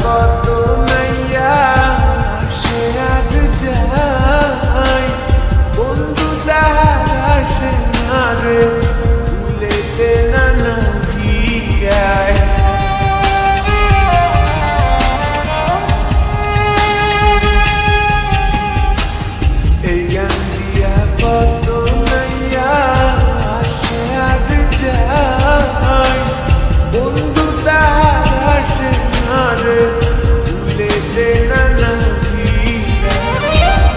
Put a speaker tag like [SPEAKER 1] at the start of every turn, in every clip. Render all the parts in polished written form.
[SPEAKER 1] কত নাইয়া আসে আজ যায় বন্ধু তাহার আসে না রে ভুলেতে নানা ভিড়ায় এই গান দিয়া কত নাইয়া আসে আজ যায় বন্ধু তাহার আসে না রে ভুলেতে নানা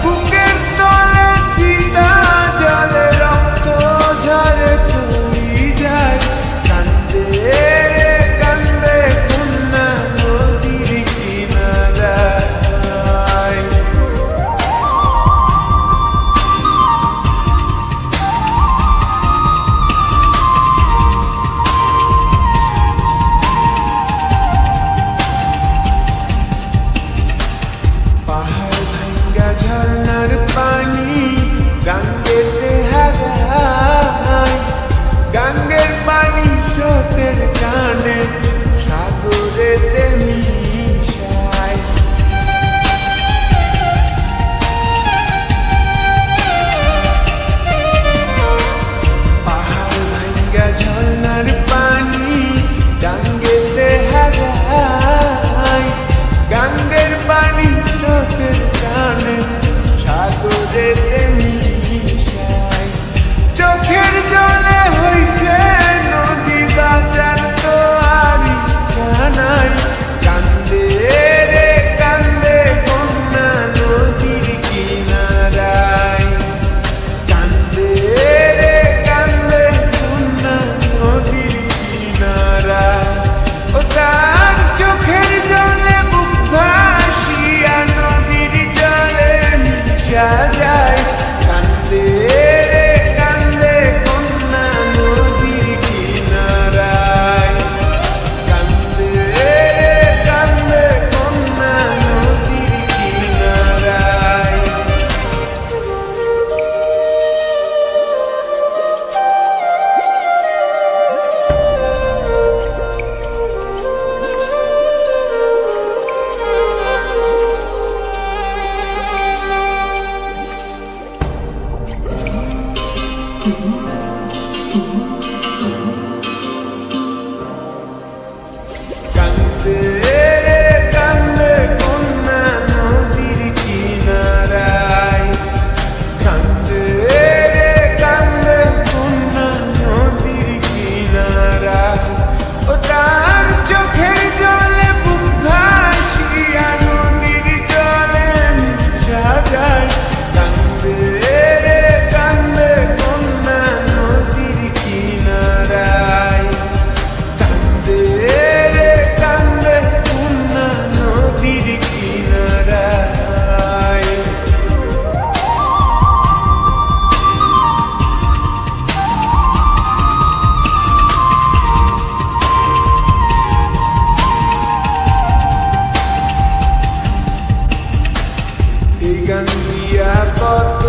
[SPEAKER 1] বুকের তলে চিতা জলে রক্ত ঝরে পড়ি যায় কান্দে কান্দে কন্যা নদীর কিনারায় পাহাড় ভাঙ্গা ঝর্ণার পানি গাঙ্গেতে হারায় গাঙ্গের পানি স্রোতের টানে সাগরেতে মিশায় পাহাড় ভাঙ্গা ঝর্ণার পানি গাঙ্গেতে হারায় গাঙ্গের পানি স্রোতের টানে সাগরেতে মিশায় চোখের জলে হইছে নদী বাজার তো আর ইচ্ছা নাই কান্দে রে কান্দে কন্যা নদীর কিনারায় কান্দে রে কান্দে কন্যা নদীর কিনারায় ও তার চোখের জলে বুক ভাসিয়া নদীর জলে মিশা যায় কান্দে রে কান্দে কন্যা নদীর কিনারায় কান্দে রে কান্দে কন্যা নদীর কিনারায় কান্দে রে কান্দে কন্যা নদীর কিনারায় কান্দে রে কান্দে কন্যা নদীর কিনারায় ও তার চোখের জলে বুক ভাসিয়া নদীর জলে মিশা যায় কান্দে রে কান্দে কন্যা নদীর কিনারায় কান্দে রে কান্দে কন্যা নদীর কিনারায় এই গান দিয়া কত